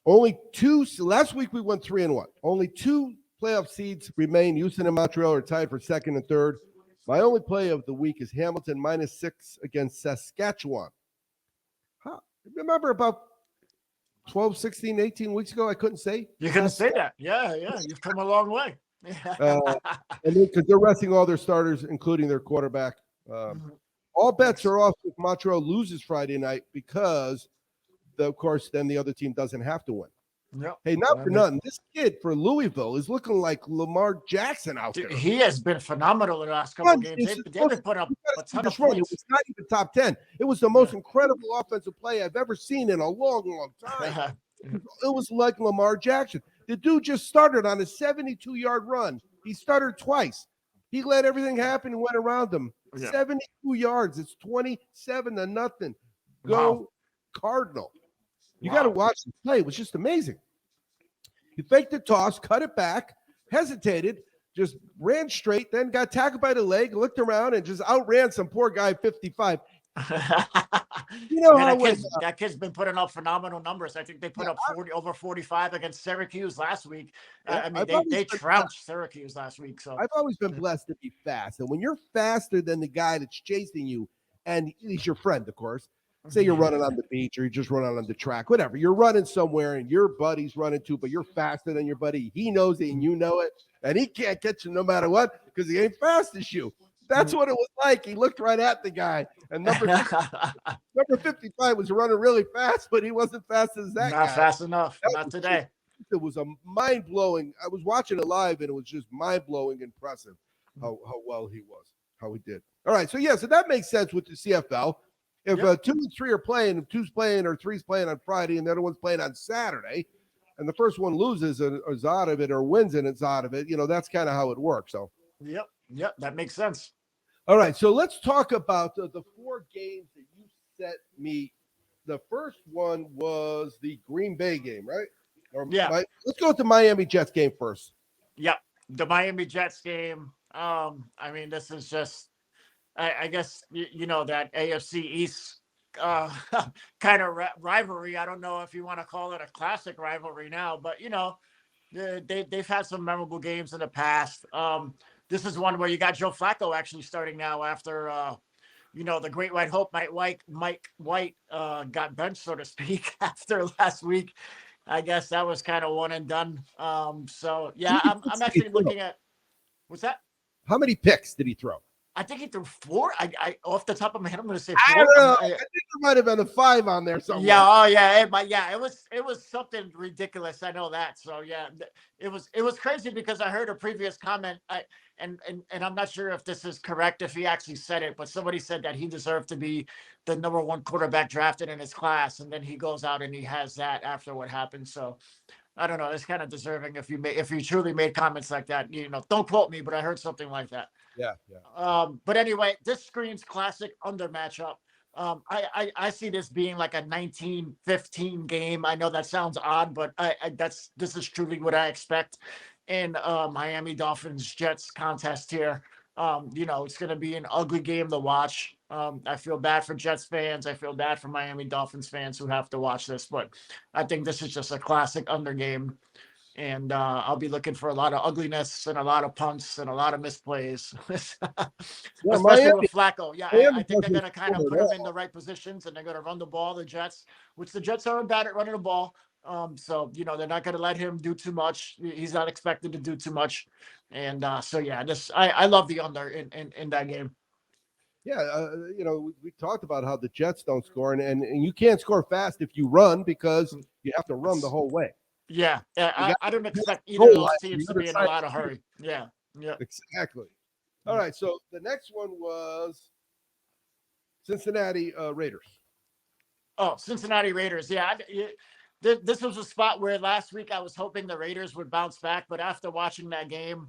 Only two. Last week we went 3-1. Only two playoff seeds remain. Houston and Montreal are tied for second and third. My only play of the week is Hamilton -6 against Saskatchewan. Remember about 12, 16, 18 weeks ago. I couldn't say. You couldn't say that. Yeah. You've come a long way. And because they're resting all their starters, including their quarterback. All bets are off if Montreal loses Friday night because, of course, then the other team doesn't have to win. Yep. Hey, not for nothing. This kid for Louisville is looking like Lamar Jackson out there. He has been phenomenal in the last couple of games. They've been putting up a ton of points. It was not even top 10. It was the most incredible offensive play I've ever seen in a long, long time. It was like Lamar Jackson. The dude just started on a 72-yard run. He stuttered twice. He let everything happen and went around him. 72 yards. It's 27-0. Go Cardinal. You got to watch the play. It was just amazing. He faked the toss, cut it back, hesitated, just ran straight, then got tackled by the leg, looked around, and just outran some poor guy 55. You know how that kid's been putting up phenomenal numbers. I think they put up over 45 against Syracuse last week. I mean, they trounced Syracuse last week. So I've always been blessed to be fast. And when you're faster than the guy that's chasing you, and he's your friend, of course, say you're running on the beach or you're just running on the track, whatever. You're running somewhere and your buddy's running too, but you're faster than your buddy. He knows it and you know it. And he can't get you no matter what because he ain't fast as you. That's what it was like. He looked right at the guy. And number 55 was running really fast, but he wasn't fast as that guy. Not fast enough. Not today. It was a mind-blowing. I was watching it live, and it was just mind-blowing impressive how well he was, how he did. All right, so that makes sense with the CFL. If 2 and 3 are playing, if 2's playing or 3's playing on Friday and the other one's playing on Saturday, and the first one loses and is out of it or wins and it's out of it, that's kind of how it works. So. Yep, that makes sense. All right, so let's talk about the 4 games that you set me. The first one was the Green Bay game, right? Let's go with the Miami Jets game first. Yep, the Miami Jets game. I mean, this is just, I guess, that AFC East kind of rivalry. I don't know if you want to call it a classic rivalry now, but, they've had some memorable games in the past. This is one where you got Joe Flacco actually starting now after, the Great White Hope, Mike White got benched, so to speak, after last week. I guess that was kind of one and done. I'm actually looking at – what's that? How many picks did he throw? I think he threw 4. I off the top of my head, I'm going to say 4. I don't know. I think there might have been a 5 on there somewhere. Yeah. It was something ridiculous. I know that. So it was crazy because I heard a previous comment. And I'm not sure if this is correct, if he actually said it, but somebody said that he deserved to be the number 1 quarterback drafted in his class, and then he goes out and he has that after what happened. So I don't know. It's kind of deserving if you truly made comments like that. Don't quote me, but I heard something like that. Yeah. But anyway, this screams classic under matchup. I see this being like a 19-15 game. I know that sounds odd, but this is truly what I expect in Miami Dolphins Jets contest here. It's going to be an ugly game to watch. I feel bad for Jets fans. I feel bad for Miami Dolphins fans who have to watch this, but I think this is just a classic under game. And I'll be looking for a lot of ugliness and a lot of punts and a lot of misplays, especially with Flacco. I think they're going to kind of put him in the right positions, and they're going to run the ball, the Jets, which the Jets aren't bad at running the ball. So they're not going to let him do too much. He's not expected to do too much. And I love the under in that game. Yeah, we talked about how the Jets don't score, and you can't score fast if you run because you have to run the whole way. Yeah, I don't expect either of those teams to be in a lot of hurry. Yeah. Exactly. All right, so the next one was Cincinnati Raiders. Oh, Cincinnati Raiders. Yeah, this was a spot where last week I was hoping the Raiders would bounce back, but after watching that game,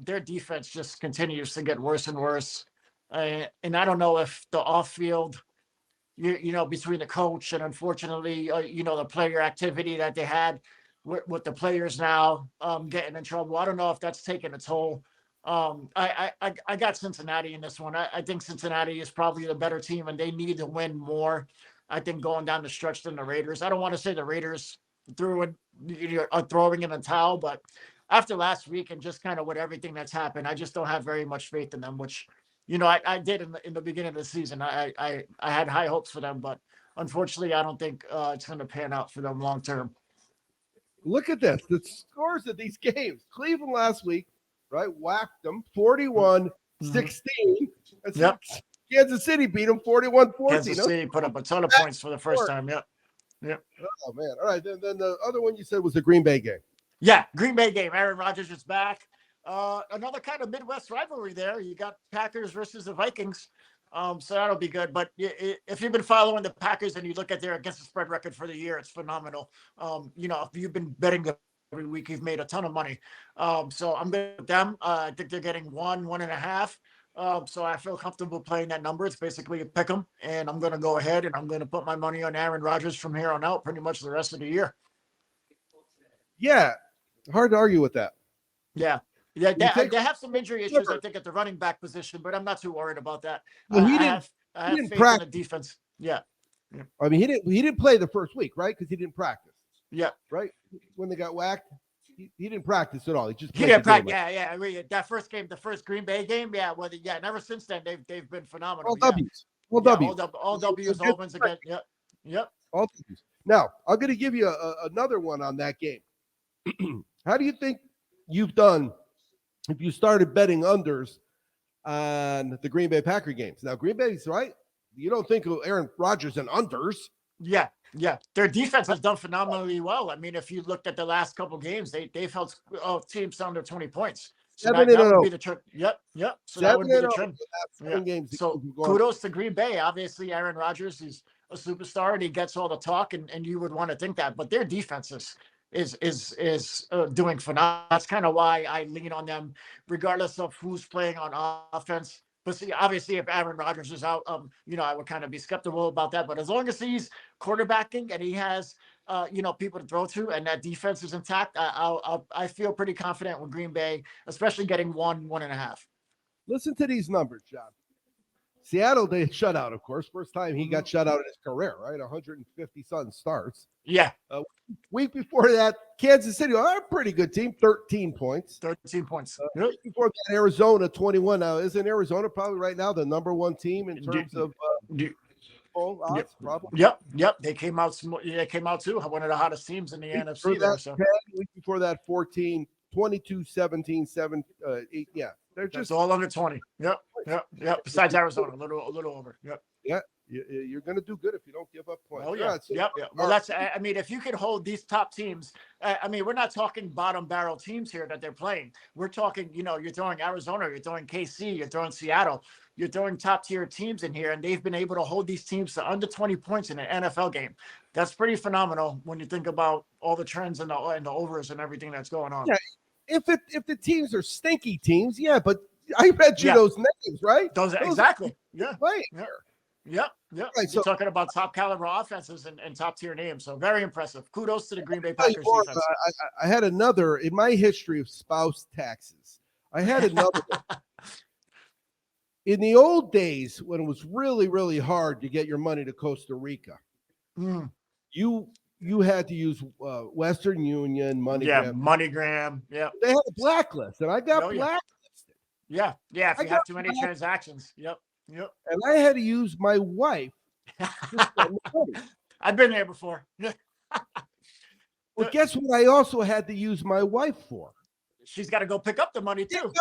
their defense just continues to get worse and worse. And I don't know if the off-field – between the coach and unfortunately, the player activity that they had with the players now getting in trouble. I don't know if that's taking a toll. I got Cincinnati in this one. I think Cincinnati is probably the better team, and they need to win more. I think going down the stretch than the Raiders. I don't want to say the Raiders are throwing in a towel, but after last week and just kind of with everything that's happened, I just don't have very much faith in them, which I did in the beginning of the season. I had high hopes for them, but unfortunately, I don't think it's going to pan out for them long term. Look at this. The scores of these games. Cleveland last week, right? Whacked them 41-16. And Yep. Kansas City beat them 41-14. Kansas City put up a ton of points for the first time. Yep. Yep. Oh, man. All right. Then the other one you said was the Green Bay game. Yeah, Green Bay game. Aaron Rodgers is back. Another kind of Midwest rivalry there. You got Packers versus the Vikings. So that'll be good. But if you've been following the Packers and you look at their against the spread record for the year, it's phenomenal. If you've been betting every week, you've made a ton of money. So I'm good with them. I think they're getting 1.5. So I feel comfortable playing that number. It's basically a pick 'em, and I'm going to go ahead and I'm going to put my money on Aaron Rodgers from here on out, pretty much the rest of the year. Yeah, hard to argue with that. Yeah. Yeah, they have some injury issues, I think, at the running back position, but I'm not too worried about that. Well, I have faith in the defense. Yeah. I mean, he didn't play the first week, right? Because he didn't practice. Yeah. Right? When they got whacked, he didn't practice at all. He didn't practice. Yeah. I mean, that first game, the first Green Bay game, and ever since then, they've been phenomenal. All W's. All W's. All W's, all wins again. Yep. All W's. Now, I'm going to give you another one on that game. How do you think you've done if you started betting unders on the Green Bay Packer games? Now, Green Bay's right. You don't think of Aaron Rodgers and unders. Yeah. Their defense has done phenomenally well. I mean, if you looked at the last couple games, they've held teams under 20 points. So that would be the trend. Yep. So that would be the trend. Games so kudos to Green Bay. Obviously, Aaron Rodgers is a superstar and he gets all the talk, and you would want to think that. But their defense is doing phenomenal. That's kind of why I lean on them, regardless of who's playing on offense. But see, obviously, if Aaron Rodgers is out, I would kind of be skeptical about that. But as long as he's quarterbacking and he has, people to throw to, and that defense is intact, I feel pretty confident with Green Bay, especially getting 1.5. Listen to these numbers, John. Seattle, they shut out, of course. First time he got shut out in his career, right? 150-something starts. Yeah. Week before that, Kansas City, a pretty good team, 13 points. 13 points. Week before that, Arizona, 21. Now, isn't Arizona probably right now the number one team in terms of odds? Probably. Yep. They came out too. One of the hottest teams in the NFC. Week before that, 14, 22, 17, 7, 8. Yeah. They're just all under 20. Yep. Besides Arizona, a little over. Yep. Yeah. You're going to do good if you don't give up points. Oh, yeah. Yep. Well, if you can hold these top teams, we're not talking bottom barrel teams here that they're playing. We're talking, you're throwing Arizona, you're throwing KC, you're throwing Seattle, you're throwing top tier teams in here, and they've been able to hold these teams to under 20 points in an NFL game. That's pretty phenomenal when you think about all the trends and the overs and everything that's going on. Yeah. If the teams are stinky teams, yeah, but I bet you those names, right? Those exactly. Yeah. Right. Yep. Right, you're talking about top caliber offenses and top tier names. So very impressive. Kudos to the Green Bay Packers defense. I had another in my history of spouse taxes. I had another in the old days when it was really, really hard to get your money to Costa Rica. You had to use Western Union, MoneyGram. Yeah, MoneyGram. Yeah. They had a blacklist, and I got blacklisted. Yeah. If you have too many transactions. Yep. And I had to use my wife to spend the money. I've been there before. Well, guess what I also had to use my wife for? She's got to go pick up the money, too.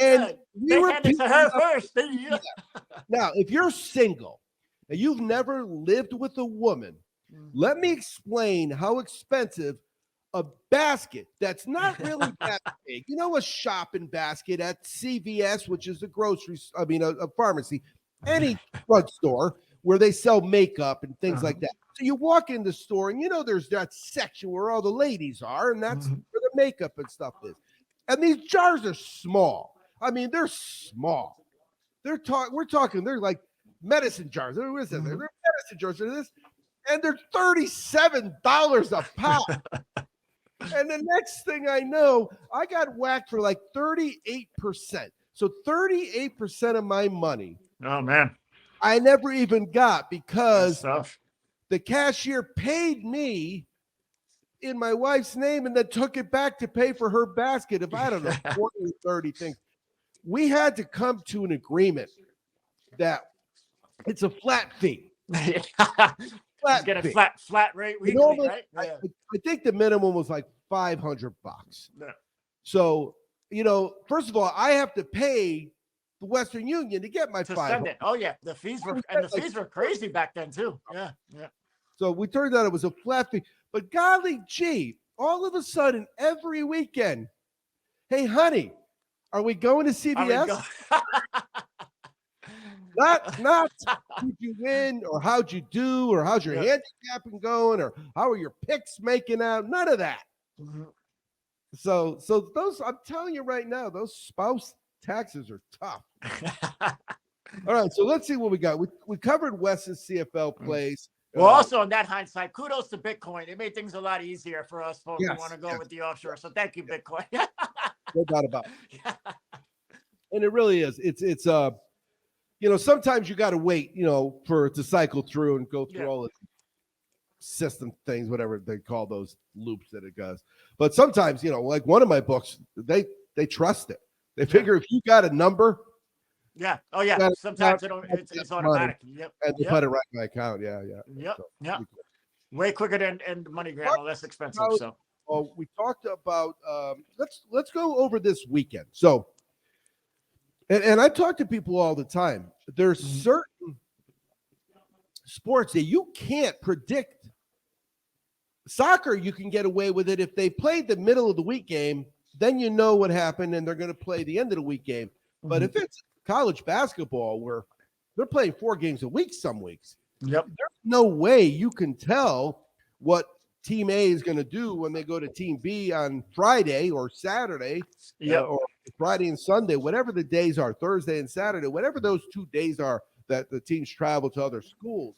And we were handed to her first. Now, if you're single and you've never lived with a woman, let me explain how expensive a basket that's not really that big. A shopping basket at CVS, which is a pharmacy, any drugstore where they sell makeup and things like that. So you walk in the store and there's that section where all the ladies are, and that's where the makeup and stuff is. And these jars are small. I mean, they're small. We're talking, they're like medicine jars. They're medicine jars. And they're $37 a pop. And the next thing I know, I got whacked for like 38%. So 38% of my money. Oh, man. I never even got because the cashier paid me in my wife's name and then took it back to pay for her basket of, 20 or 30 things. We had to come to an agreement that It's a flat fee. Just get a fee. flat rate weekly, Normally, right? Yeah. I think the minimum was like $500. Yeah. So, first of all, I have to pay the Western Union to get my To 500. send it. Oh yeah, the fees were crazy back then too. Yeah, yeah. So we turned out it was a flat fee. But golly gee, all of a sudden, every weekend, hey honey, are we going to CBS? Not did you win or how'd you do or how's your handicapping going or how are your picks making out? None of that. Mm-hmm. So those, I'm telling you right now, those spouse taxes are tough. All right, so let's see what we got. We covered Wes's CFL plays. Well, also on that hindsight, kudos to Bitcoin. It made things a lot easier for us folks who want to go with the offshore. So thank you, Bitcoin. No doubt about it. And it really is. It's sometimes you got to wait, for it to cycle through and go through all the system things, whatever they call those loops that it does. But sometimes, like one of my books, they trust it. They figure if you got a number. Yeah. Oh yeah. Sometimes it's automatic. Yep. And they put it right in my account. Yeah. Yep. So, yeah. Way quicker than MoneyGram, less expensive. So. Well, we talked about let's go over this weekend. So, and I talk to people all the time. There's certain sports that you can't predict. Soccer, you can get away with it if they played the middle of the week game. Then you know what happened, and they're going to play the end of the week game. But if it's college basketball where they're playing 4 games a week some weeks, there's no way you can tell what Team A is going to do when they go to Team B on Friday or Saturday, or Friday and Sunday, whatever the days are, Thursday and Saturday, whatever those 2 days are that the teams travel to other schools.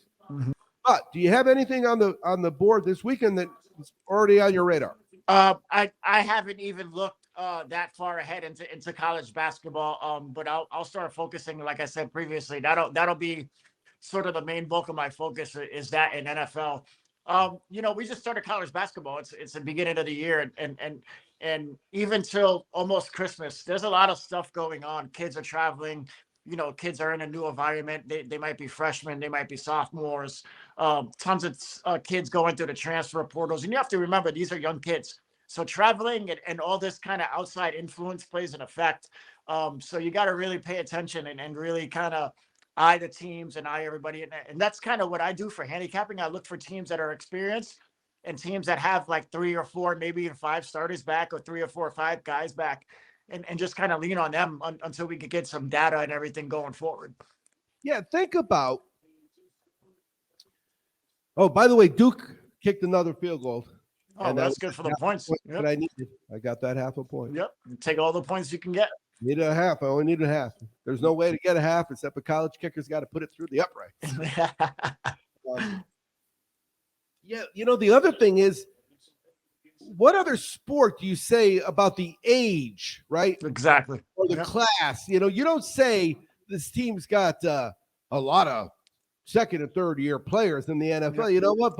But do you have anything on the board this weekend that's already on your radar? I haven't even looked that far ahead into college basketball. But I'll start focusing, like I said previously. That'll be sort of the main bulk of my focus is that in NFL. We just started college basketball. It's the beginning of the year, and even till almost Christmas, there's a lot of stuff going on. Kids are traveling. Kids are in a new environment. They might be freshmen, they might be sophomores. Tons of kids going through the transfer portals, and you have to remember these are young kids. So traveling and all this kind of outside influence plays an effect. So you got to really pay attention and really kind of eye the teams and eye everybody. And that's kind of what I do for handicapping. I look for teams that are experienced and teams that have like 3 or 4, maybe even 5 starters back, or 3 or 4 or 5 guys back, and just kind of lean on them until we could get some data and everything going forward. Yeah, think about. Oh, by the way, Duke kicked another field goal. Oh, that's good for the points. That I needed. I got that half a point. Yep. Take all the points you can get. Needed a half. I only needed a half. There's no way to get a half except a college kicker's got to put it through the upright. The other thing is, what other sport do you say about the age, right? Exactly. Or the class? You don't say this team's got a lot of second and third year players in the NFL. Yep. You know what?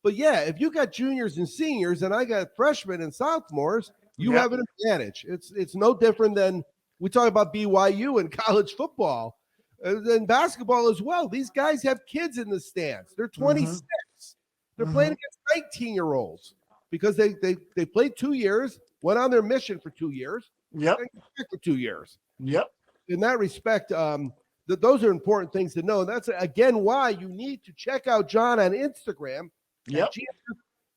But yeah, if you got juniors and seniors and I got freshmen and sophomores, you have an advantage. It's no different than we talk about BYU and college football and basketball as well. These guys have kids in the stands. They're 26. They're playing against 19-year-olds because they played 2 years, went on their mission for 2 years. Yep. For 2 years. Yep. In that respect, those are important things to know. And that's, again, why you need to check out John on Instagram. Yep.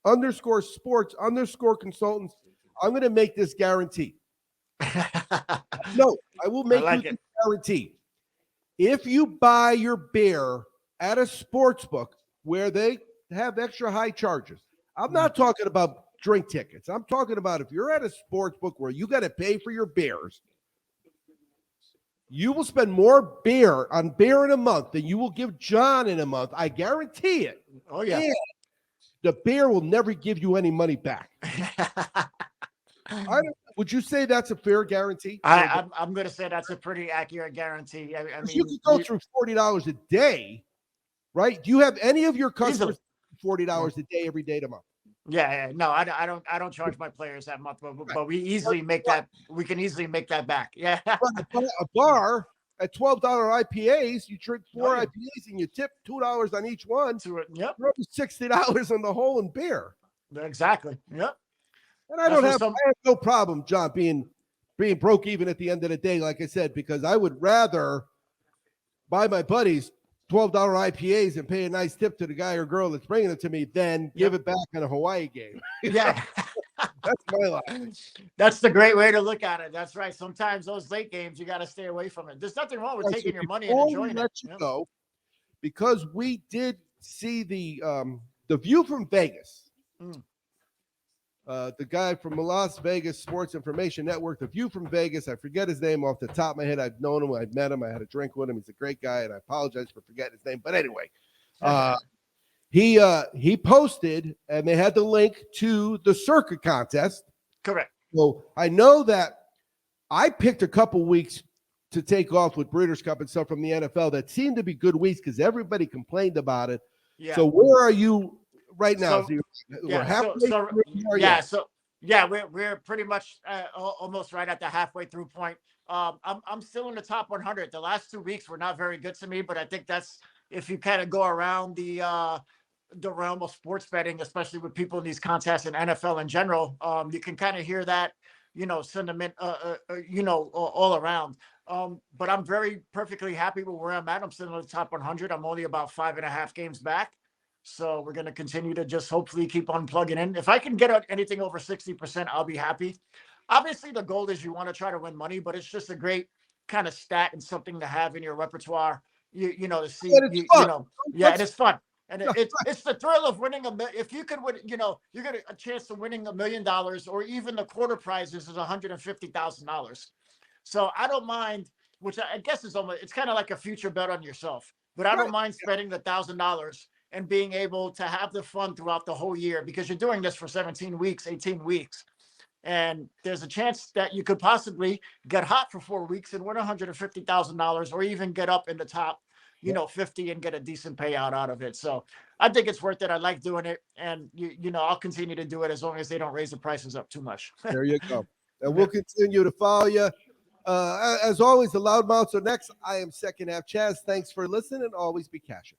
_sports_consultants. I'm going to make this guarantee. No, I will make this guarantee. If you buy your beer at a sports book where they have extra high charges, I'm not talking about drink tickets. I'm talking about if you're at a sports book where you got to pay for your beers, you will spend more beer in a month than you will give John in a month. I guarantee it. Oh, yeah. And the beer will never give you any money back. Would you say that's a fair guarantee? I'm going to say that's a pretty accurate guarantee. I mean, you could go through $40 a day, right? Do you have any of your customers $40 a day every day of the month? Yeah. No, I don't charge my players that month, but we easily make that. We can easily make that back. Yeah. A bar at $12 IPAs, you drink 4 Oh, yeah. IPAs and you tip $2 on each one. Yep. You're up to $60 on the whole in beer. Exactly. Yep. And I have no problem, John, being broke even at the end of the day, like I said, because I would rather buy my buddies $12 IPAs and pay a nice tip to the guy or girl that's bringing it to me than give it back in a Hawaii game. Yeah. That's my life. That's the great way to look at it. That's right. Sometimes those late games, you got to stay away from it. There's nothing wrong with taking your money and enjoying it. Go, because we did see the View from Vegas. The guy from Las Vegas Sports Information Network, The View from Vegas. I forget his name off the top of my head. I've known him. I've met him. I had a drink with him. He's a great guy, and I apologize for forgetting his name. But anyway, he posted, and they had the link to the circuit contest. Correct. So I know that I picked a couple weeks to take off with Breeders' Cup and stuff from the NFL that seemed to be good weeks because everybody complained about it. Yeah. So where are you right now? We're pretty much almost right at the halfway through point. I'm still in the top 100. The last 2 weeks were not very good to me, but I think that's if you kind of go around the realm of sports betting, especially with people in these contests and NFL in general, you can kind of hear that, sentiment, all around. But I'm perfectly happy with where I'm at. I'm still in the top 100. I'm only about 5.5 games back. So we're going to continue to just hopefully keep on plugging in. If I can get anything over 60%, I'll be happy. Obviously, the goal is you want to try to win money, but it's just a great kind of stat and something to have in your repertoire, to see, and it's fun. And it's the thrill of winning if you could win, you get a chance of winning $1 million, or even the quarter prizes is $150,000. So I don't mind, which I guess it's kind of like a future bet on yourself, but I don't mind spending the $1,000 and being able to have the fun throughout the whole year, because you're doing this for 17 weeks, 18 weeks. And there's a chance that you could possibly get hot for 4 weeks and win $150,000, or even get up in the top, 50 and get a decent payout out of it. So I think it's worth it. I like doing it. And, I'll continue to do it as long as they don't raise the prices up too much. There you go. And we'll continue to follow you. As always, the Loudmouths are next. I am Second Half Chaz. Thanks for listening, and always be cashing.